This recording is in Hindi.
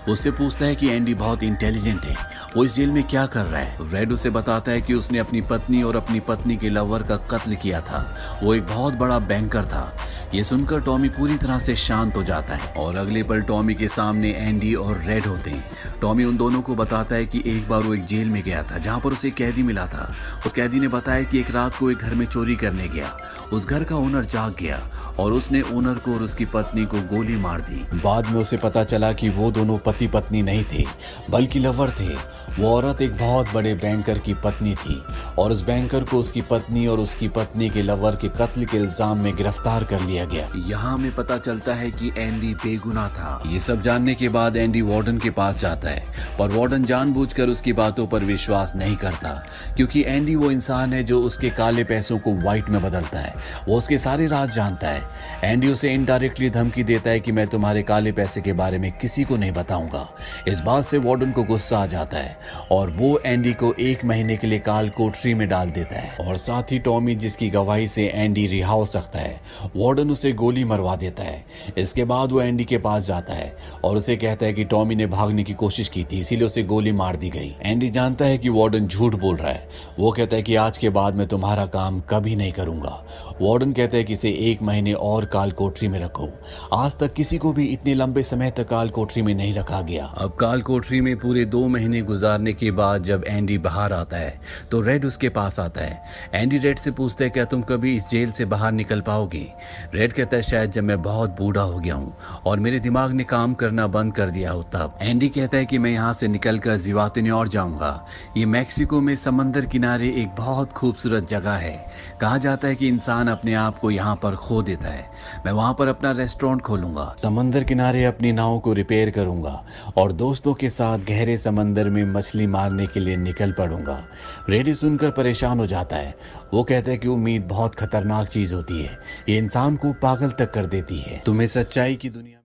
उससे पूछता है कि एंडी बहुत इंटेलिजेंट है, वो इस जेल में क्या कर रहा है। रेड उसे बताता है कि उसने अपनी पत्नी और अपनी पत्नी के लवर का कत्ल किया था। वो एक बहुत बड़ा बैंकर था। ये सुनकर टॉमी पूरी तरह से शांत हो जाता है और अगले पल टॉमी के सामने एंडी और रेड होते हैं। टॉमी उन दोनों को बताता है कि एक बार वो एक जेल में गया था जहाँ पर उसे एक कैदी मिला था। उस कैदी ने बताया कि एक रात को एक घर में चोरी करने गया। उस घर का ओनर जाग गया और उसने ओनर को और उसकी पत्नी को गोली मार दी। बाद में उसे पता चला कि वो दोनों पति पत्नी नहीं थे बल्कि लवर थे। वो औरत एक बहुत बड़े बैंकर की पत्नी थी और उस बैंकर को उसकी पत्नी और उसकी पत्नी के लवर के कत्ल के इल्जाम में गिरफ्तार कर लिया गया। यहाँ हमें पता चलता है कि एंडी बेगुनाह था। ये सब जानने के बाद एंडी वार्डन के पास जाता है, पर वार्डन जानबूझकर उसकी बातों पर विश्वास नहीं करता, क्योंकि एंडी वो इंसान है जो उसके काले पैसों को व्हाइट में बदलता है। वो उसके सारे राज जानता है। एंडी उसे इनडायरेक्टली धमकी देता है कि मैं तुम्हारे काले पैसे के बारे में किसी को नहीं बताऊंगा। इस बात से वार्डन को गुस्सा आ जाता है और वो एंडी को 1 महीने के लिए काल कोठरी में डाल देता है और साथ ही टॉमी, जिसकी गवाही से एंडी रिहा हो सकता है, वार्डन उसे गोली मरवा देता है। इसके बाद वो एंडी के पास जाता है और उसे कहता है कि टॉमी ने भागने की कोशिश की थी, इसीलिए उसे गोली मार दी गई। एंडी जानता है कि वार्डन झूठ बोल रहा है। वो कहता है कि आज के बाद मैं तुम्हारा काम कभी नहीं करूंगा। वार्डन कहता है कि इसे 1 महीने और काल कोठरी में रखो। आज तक किसी को भी इतने लंबे समय तक काल कोठरी में नहीं रखा गया। अब काल कोठरी में पूरे 2 महीने गुजारने के बाद जब एंडी बाहर आता है तो रेड उसके पास आता है। एंडी रेड से पूछता है क्या तुम कभी इस जेल से बाहर निकल पाओगे। रेड कहता है शायद जब मैं बहुत बूढ़ा हो गया हूँ और मेरे दिमाग ने काम करना बंद कर दिया हो तब। एंडी कहता है कि मैं यहाँ से निकलकर जिवातिन्योर जाऊंगा। ये मेक्सिको में समंदर किनारे एक बहुत खूबसूरत जगह है। कहा जाता है कि इंसान अपने आप को यहाँ पर खो देता है। मैं वहाँ पर अपना रेस्टोरेंट खोलूंगा, समंदर किनारे अपनी नाव को रिपेयर करूंगा और दोस्तों के साथ गहरे समंदर में मछली मारने के लिए निकल पड़ूंगा। रेडी सुनकर परेशान हो जाता है। वो कहता है कि उम्मीद बहुत खतरनाक चीज होती है, ये इंसान को पागल तक कर देती है। तुम्हें सच्चाई की दुनिया